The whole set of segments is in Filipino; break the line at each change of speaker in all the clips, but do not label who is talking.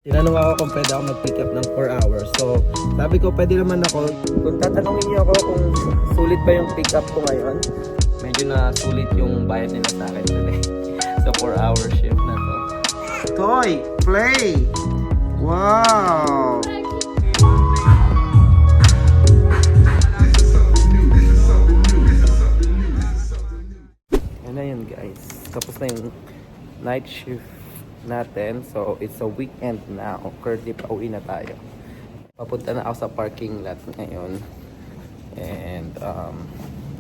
Tinanong ako kung pwede ako mag-pick up ng 4 hours. So, sabi ko pwede naman ako. Kung tatanungin niyo ako kung sulit ba yung pick up ko ngayon, medyo na sulit yung bayad nila sa akin today. So, 4-hour shift na to. Toy! Play! Wow! Yan na yun guys. Tapos na yung night shift natin. So, it's a weekend now. Currently, pauwi na tayo. Papunta na ako sa parking lot ngayon. And,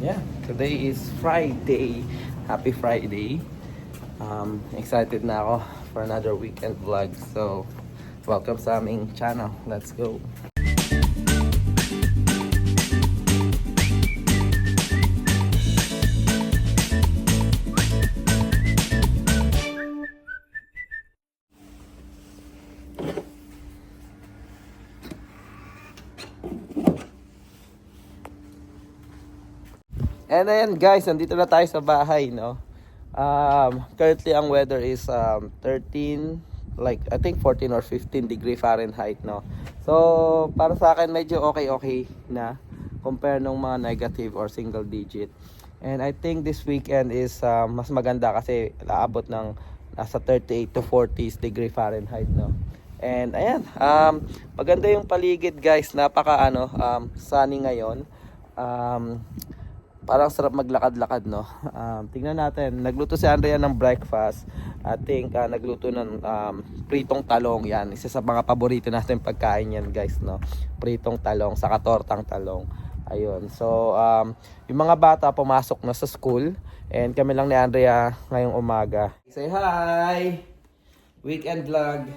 yeah. Today is Friday. Happy Friday. Excited na ako for another weekend vlog. So, welcome sa aming channel. Let's go. And ayan guys, nandito na tayo sa bahay, no? Currently ang weather is 13, like I think 14 or 15 degree Fahrenheit, no? So, para sa akin medyo okay na compare nung mga negative or single digit. And I think this weekend is mas maganda kasi laabot ng nasa 38 to 40 degree Fahrenheit, no? And ayan, maganda yung paligid guys, napaka sunny ngayon. Parang sarap maglakad-lakad, no? Tingnan natin. Nagluto si Andrea ng breakfast. I think nagluto ng pritong talong. Yan, isa sa mga paborito natin pagkain yan, guys, no? Pritong talong, saka tortang talong. Ayun. So, yung mga bata pumasok na sa school. And kami lang ni Andrea ngayong umaga. Say hi! Weekend vlog.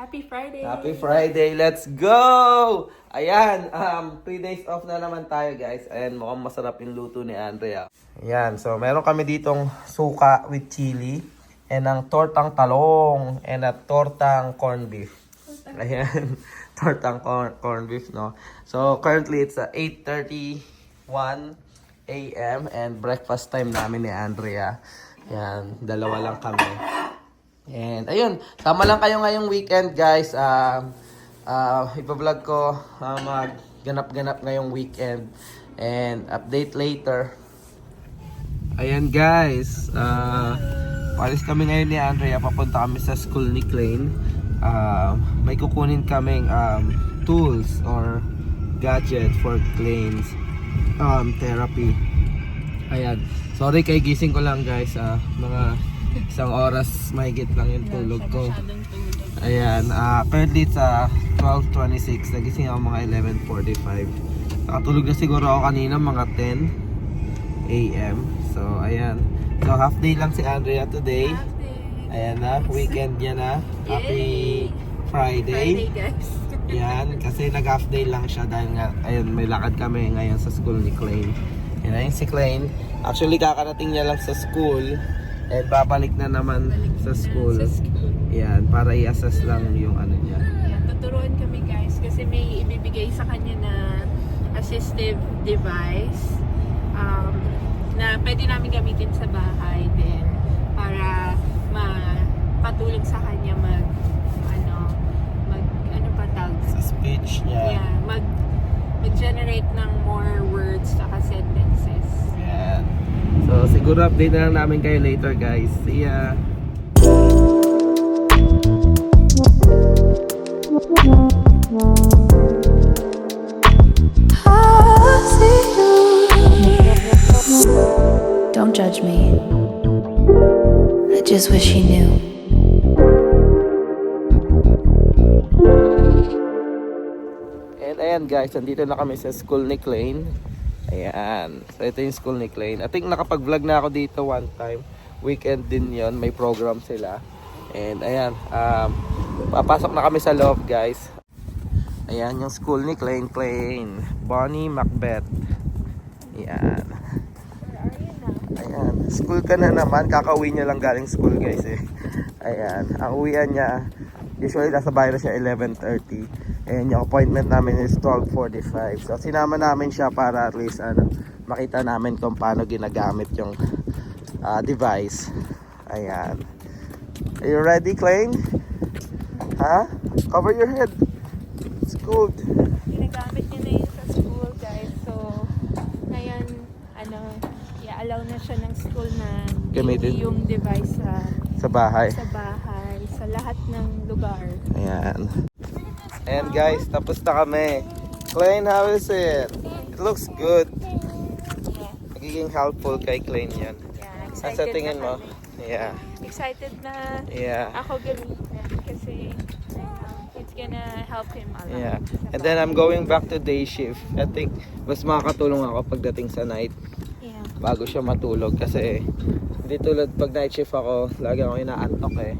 Happy Friday!
Happy Friday! Let's go! Ayan, 3 days off na naman tayo guys. Ayan, mukhang masarap yung luto ni Andrea. Ayan, so meron kami ditong suka with chili. And ang tortang talong. And a tortang corned beef. Ayan, tortang corned beef, no? So currently it's 8:31 AM. And breakfast time namin ni Andrea. Ayan, dalawa lang kami. And ayun, tama lang kayo ngayong weekend guys. Ipa-vlog ko magganap-ganap ngayong weekend and update later. Ayan guys, palis kami ngayon ni Andrea, papunta kami sa school ni Klein. May kukunin kaming tools or gadget for Klein's therapy. Ayan, sorry kay gising ko lang guys, mga isang oras mahigit lang yung tulog ko. Ayan, currently it's 12:26. Nagising ako mga 11:45. Nakatulog na siguro ako kanina mga 10 AM. So, ayan. So, half day lang si Andrea today. Ayan na, weekend niya na. Happy Friday.
guys.
Yan, kasi nag-half day lang siya dahil nga, ayun, may lakad kami ngayon sa school ni Klein. Yan, ayun si Klein. Actually, kakarating niya lang sa school. And babalik na naman sa school. Yan, para i-assess lang yung ano niya.
Yan, tuturuan kami guys kasi may ibibigay sa kanya na assistive device na pwede namin gamitin sa bahay din para makatulong sa kanya
Sa speech niya.
Yeah, mag-generate ng more words saka sentences.
Yan. So, siguro update na lang namin kayo later guys. See ya!
Don't judge me. I just wish he knew.
And ayan guys, nandito na kami sa school ni Klein. Ayan. So ito yung school ni Klein. I think nakapag-vlog na ako dito one time. Weekend din yon, may program sila. And ayan, papasok na kami sa loob guys. Ayan yung school ni Klein. Bonnie Macbeth. Ayan. Ayan. School ka na naman. Kakauwi niya lang galing school guys eh. Ayan. Ang uwian niya, usually nasa bahay na siya 11:30. And yung appointment namin is 12:45. So sinama namin siya para at least makita namin kung paano ginagamit yung device. Ayan. Are you ready, Klein? Ha? Cover your head. It's cold.
Ginagamit niya na yun sa school, guys. So, ngayon, i-allow na siya ng school na
Gamitin.
yung device
Sa bahay.
sa bahay, sa lahat ng lugar.
Ayan. Ayan guys, tapos na kami. Klein, how is it? It looks good. Magiging helpful kay Klein yan.
Yeah,
Sa
excited
tingin
na
mo?
kami.
Yeah.
Excited na
Yeah.
ako gamitin kasi it's gonna help him a lot.
Yeah. And then I'm going back to day shift. I think mas makakatulong ako pagdating sa night
Yeah.
bago siya matulog kasi hindi tulad pag night shift ako, lagi ako inaantok eh.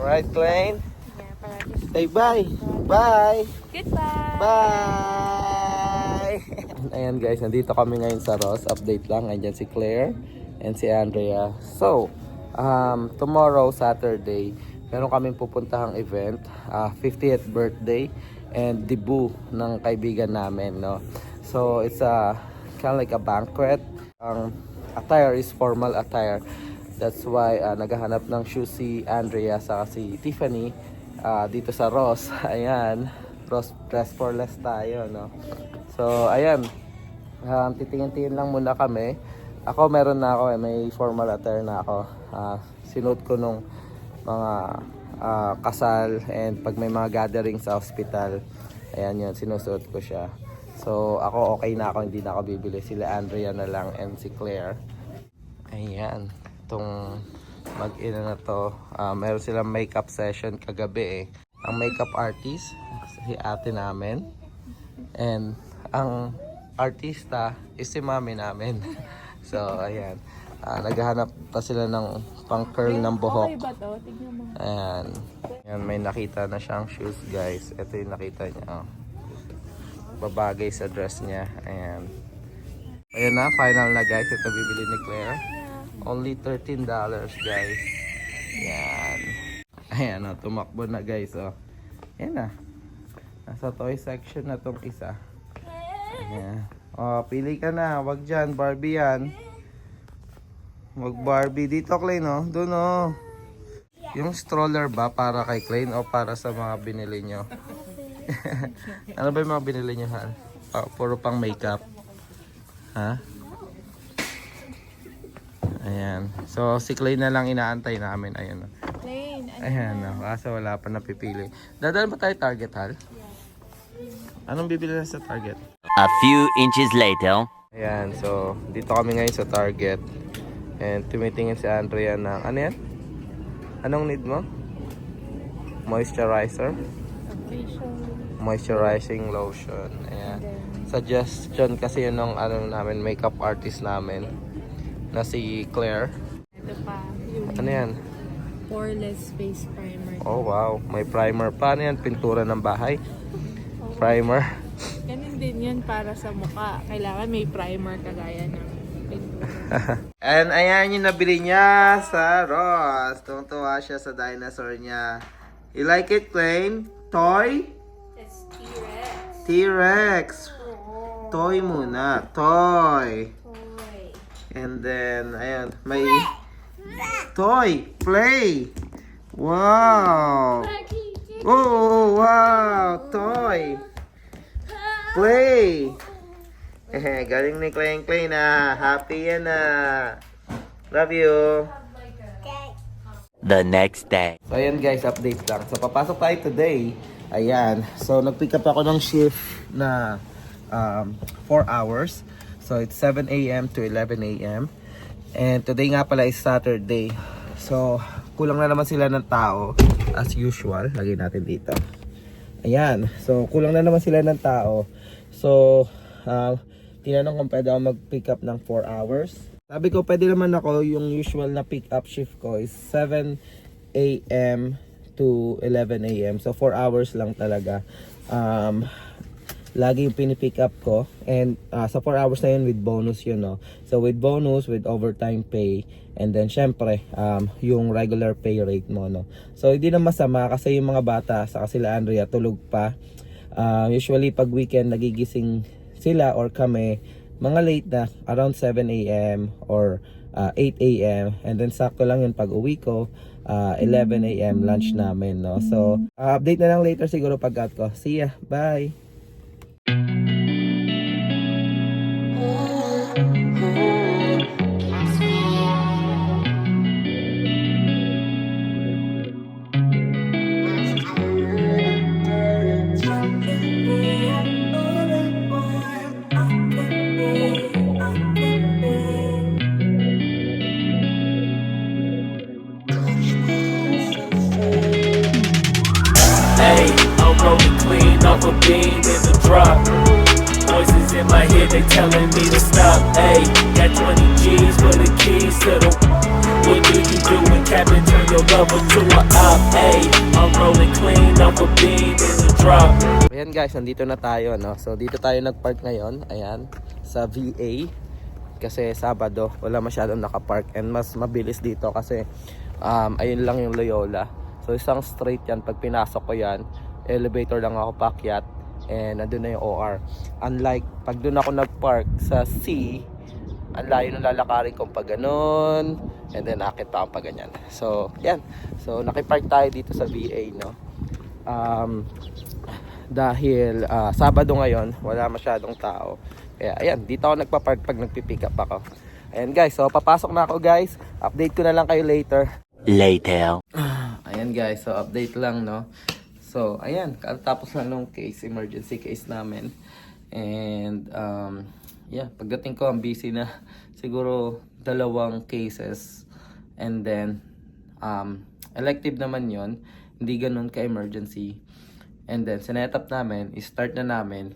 Alright, Klein?
Yeah, para
Say bye. Bye.
goodbye.
Bye! Ayan guys, nandito kami ngayon sa Ross. Update lang, andyan si Claire and si Andrea. So, tomorrow, Saturday, meron kaming pupuntahang event, 50th birthday and debut ng kaibigan namin, no? So, it's kind of like a banquet. Ang attire is formal attire. That's why naghahanap ng shoes si Andrea sa si Tiffany dito sa Ross. Ayan, Ross dress for less tayo, no? So, ayan. Titingin-tingin lang muna kami. Ako meron na ako, may formal attire na ako. Sinuot ko nung mga kasal and pag may mga gathering sa hospital. Ayan yun, sinusuot ko siya. So, ako okay na ako, hindi na ako bibili. Sila Andrea na lang and si Claire. Ayan, itong mag-ina na to. Meron silang makeup session kagabi eh. Ang makeup artist, si ate namin. And ang artista is si mami namin. So, ayan. Naghahanap pa sila ng pang-curl ng buhok.
Okay ba to? Tignan mo.
Ayan. Ayan, may nakita na siyang shoes, guys. Ito yung nakita niya. Oh. Babagay sa dress niya. Ayan. Ayan na, final na guys. Ito bibili ni Claire. Only $13, guys. Ayan. Ayan, oh, tumakbo na guys. Oh. Ayan na. Nasa toy section na tong isa. Ayan. Oh, pili ka na. Wag dyan, Barbie yan. Wag Barbie. Dito, Klein, oh. Doon, oh. Yung stroller ba para kay Klein o para sa mga binili nyo? Ano ba yung mga binili nyo, ha? Puro pang makeup. Ha? Ayan. So, si Klein na lang inaantay namin. Ayan, oh.
Plain.
Ayan, oh. Kaso wala pa napipili. Dadaan ba tayo Target, Hal? Anong bibili na sa Target?
A few inches later.
Ayan, so dito kami ngayon sa Target. And tumitingin si Andrea ng, ano yan? Anong need mo? Moisturizer? Moisturizing lotion. Ayan. Suggestion kasi yun ng namin, makeup artist namin na si Claire.
Ito pa. Yung
Ano yan?
poreless face primer.
Oh wow, may primer pa. Ano yan? Pintura ng bahay? Primer.
Ganun din yun para sa mukha. Kailangan may primer kagaya ng pintura.
And ayan yung nabili niya sa Ross. Tuwang-tuwa siya sa dinosaur niya. You like it, Klein? Toy?
It's T-Rex.
T-Rex. Toy muna. Toy.
Toy.
And then, ayan, may toy. Play. Wow. Oh, wow. Toy. Play. Galing ni Klein na. Happy yan na. Love you.
The next day.
So ayan guys, update lang. So papasok tayo today. Ayan. So nag-pick up ako ng shift na 4 hours. So it's 7 a.m. to 11 a.m. And today nga pala is Saturday. So kulang na naman sila ng tao as usual. Lagay natin dito. Ayan. So kulang na naman sila ng tao. So tinanong kung pwede ako mag-pick up ng 4 hours. Sabi ko, pwede naman ako, yung usual na pick-up shift ko is 7 a.m. to 11 a.m. So, 4 hours lang talaga. Lagi yung pinipick up ko. And sa 4 hours na yun, with bonus yun, no? So, with bonus, with overtime pay. And then, syempre, yung regular pay rate mo, no? So, hindi na masama kasi yung mga bata, sa sila Andrea, tulog pa. Usually, pag weekend, nagigising sila or kami, mga late na, around 7 a.m. or 8 a.m. And then sakto lang yun pag uwi ko, 11 a.m. lunch namin, no? So, update na lang later siguro pag-out ko. See ya. Bye!
Hey, I'm rolling clean off a beam in the drop. Voices in my head, they telling me to stop. Hey, got 20 G's for the keys to the. What do you do when Captain turn your lover to a op? Hey, I'm rolling clean off a beam in the drop.
Ayan guys, nandito na tayo, no? So dito tayo nagpark ngayon, ayan, sa VA. Kasi Sabado, wala masyadong nakapark and mas mabilis dito kasi ayun lang yung Loyola. So isang straight yan, pag pinasok ko yan, elevator lang ako pakyat and nandun na yung OR. Unlike pag dun ako nagpark sa C, ang layo ng lalakarin kong pag ganun and then akit pa ako pag ganyan. So yan, so nakipark tayo dito sa VA, no? Dahil Sabado ngayon, wala masyadong tao. Kaya ayan, dito ako nagpa-park pag nagpipick up ako. Ayan guys, so papasok na ako guys. Update ko na lang kayo later.
Later.
Ayan guys, so update lang, no? So ayan, katapos lang nung case, emergency case namin. And yeah, pagdating ko ang busy na. Siguro 2 cases. And then elective naman yon, hindi ganun ka-emergency. And then sinet up namin, start na namin.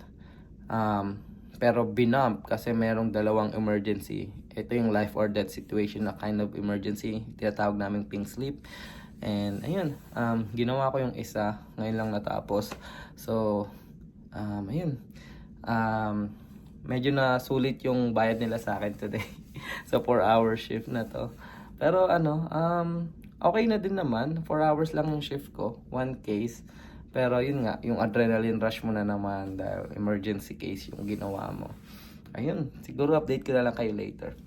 Pero binump kasi merong 2 emergency. Ito yung life or death situation na kind of emergency. Tinatawag namin pink slip. And ayun, ginawa ko yung isa. Ngayon lang natapos. So, ayun. Medyo na sulit yung bayad nila sa akin today. So, 4-hour shift na to. Pero okay na din naman. 4 hours lang yung shift ko. 1 case. Pero yun nga, yung adrenaline rush mo na naman dahil emergency case yung ginawa mo. Ayun, siguro update ko na lang kayo later.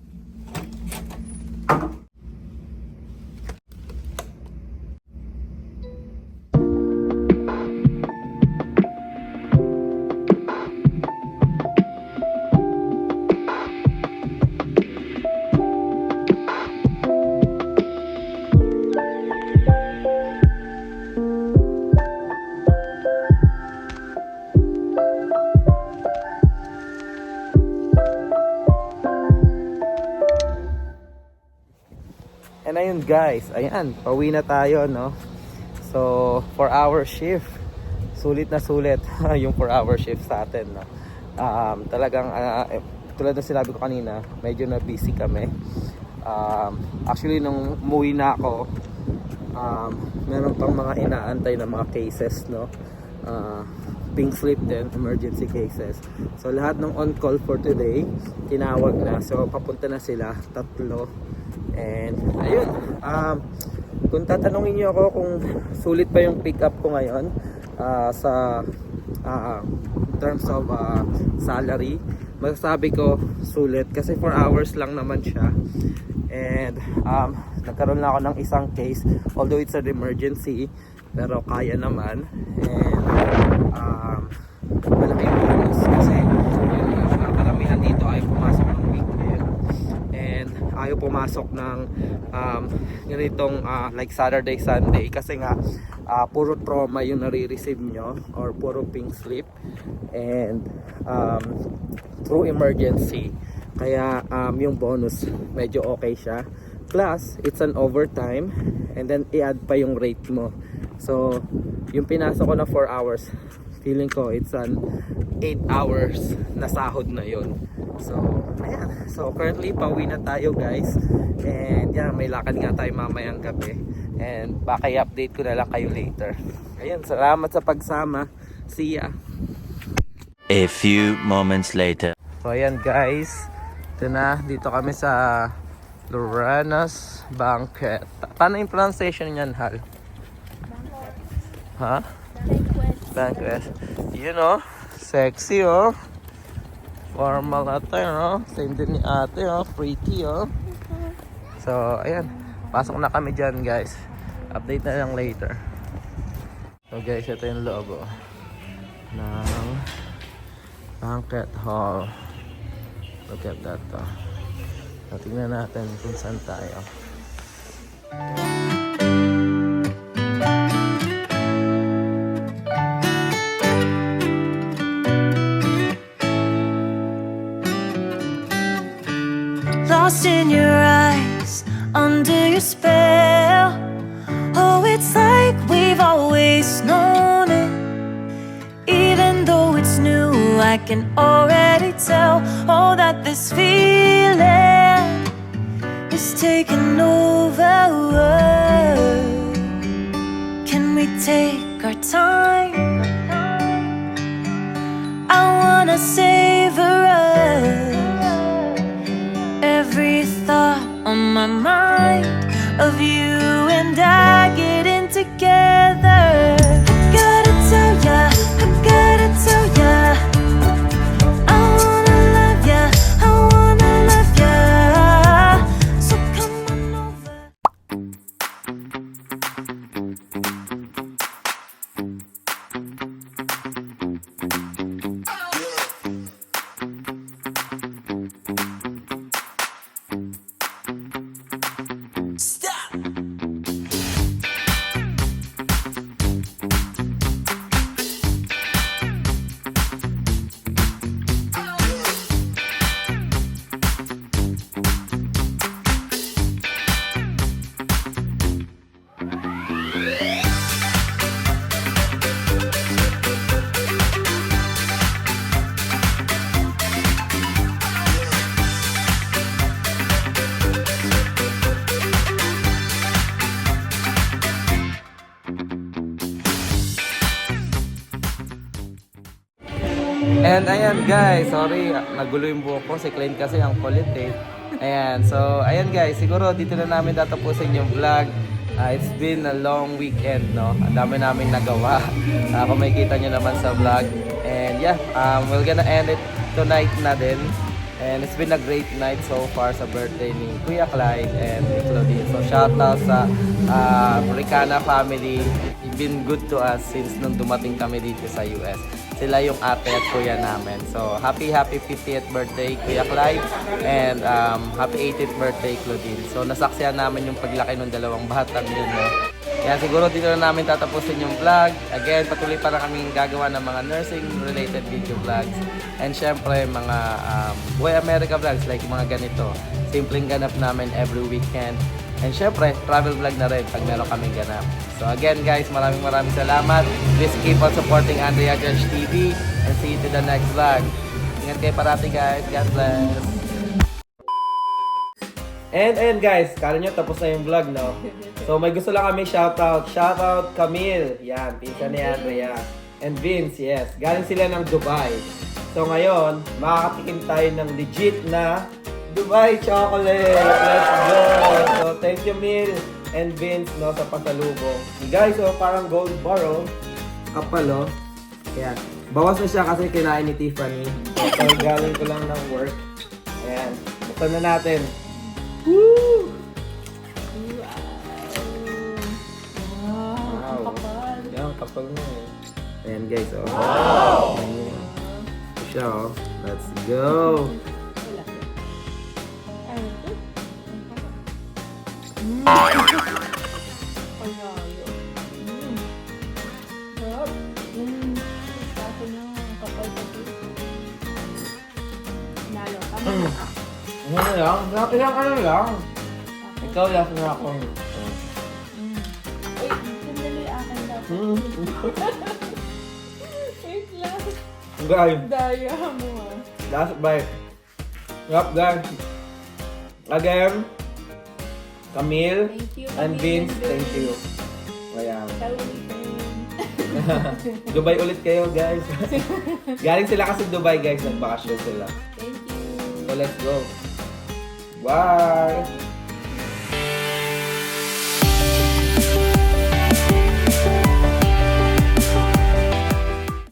And ayun guys, ayan, pauwi na tayo, no? So, 4-hour shift. Sulit na sulit yung 4-hour shift sa atin, no? Talagang, tulad ng sinabi ko kanina, medyo na busy kami. Actually, nung umuwi na ako, meron pang mga inaantay na mga cases, no? Pink slip din, emergency cases. So, lahat ng on-call for today, tinawag na. So, papunta na sila, 3. And ayun, kung tatanungin niyo ako kung sulit pa yung pick up ko ngayon sa in terms of salary, masasabi ko sulit kasi 4 hours lang naman siya. And nagkaroon na ako ng isang case, although it's an emergency, pero kaya naman. And malaki yung bonus kasi karamihan dito ay pumasok ng weekend and ayaw pumasok ng ganitong like Saturday, Sunday kasi nga puro trauma yung nare-receive nyo or puro pink slip and through emergency, kaya yung bonus medyo okay siya, plus it's an overtime and then i-add pa yung rate mo. So yung pinasok ko na 4 hours, feeling ko it's an 8 hours na sahod na yun. So ayan, so currently pauwi na tayo guys, and yan, may lakad nga tayo mamayang gabi, and baka i-update ko na lang kayo later. Ayan, salamat sa pagsama, see ya.
A few moments later.
So ayan guys, ito na, dito kami sa Lorena's Banquet. Paano yung pronunciation niyan, Hal? Ha? Banquet. You know, sexy oh. Formal ate, no? Same din ni ate, oh. Pretty, oh. So, ayan. Pasok na kami dyan, guys. Update na lang later. So guys, ito yung loob ng banquet hall. Look at that. So, tingnan natin kung saan tayo.
Lost in your eyes, under your spell. Oh, it's like we've always known it. Even though it's new, I can already tell. Oh, that this feeling is taking over. Can we take our time? I wanna savor us. Every thought on my mind of you and I getting together. I gotta tell ya, I gotta tell ya, I wanna love ya, I wanna love ya. So come on over.
And ayan guys, sorry, nagulo yung buhok ko. Si Klein kasi ang kulit eh. Ayan, so ayan guys, siguro dito na namin tatapusin yung vlog. It's been a long weekend, no? Ang dami namin nagawa. Kung makikita nyo naman sa vlog. And yeah, we're gonna end it tonight na din. And it's been a great night so far sa birthday ni Kuya Clyde and ni Claudine. So shoutout sa Ricana family. You've been good to us since nung dumating kami dito sa US. Sila yung ate at kuya namin. So happy 50th birthday Kuya Clyde and happy 80th birthday Claudine. So nasaksihan namin yung paglaki ng dalawang batang yun. No? Yan, siguro dito na namin tatapusin yung vlog. Again, patuloy pa na kaming gagawa ng mga nursing related video vlogs. And syempre, mga Buhay America vlogs like mga ganito. Simpleng ganap namin every weekend. And syempre, travel vlog na rin pag meron kaming ganap. So again guys, maraming salamat. Please keep on supporting Andrea Judge TV. And see you to the next vlog. Ingat kayo parati guys. God bless. And guys, kala nyo tapos na yung vlog, no? So may gusto lang kami shoutout. Shoutout Camille. Yan, pinsan ni Andrea. And Vince, yes. Galing sila ng Dubai. So ngayon, makakatikim tayo ng legit na Dubai chocolate. Let's go. So thank you Mil and Vince, no, sa pasalubong. Guys, so parang gold bar, oh. Kapal, oh. Ayan. Bawas na siya kasi kinain ni Tiffany. So galing ko lang ng work. Ayan. Buksan na natin. Woo! Wow. Yan, kapal na eh. Ayan guys, oh. Wow! Ito siya, oh. Let's go! Ano lang? Ilang ano lang? Ikaw lang na ako.
Uy, sandali akin dapat. Wait lang.
Guys,
Daya mo ah.
last bite. Yup guys. Again, Camille
Thank you,
and
Camille
Vince,
and
thank
Vince.
you. Ayan.
Salutin.
Dubai ulit kayo guys. Galing sila kasi Dubai guys, nagbakasyon sila.
Thank you.
So let's go. Bye!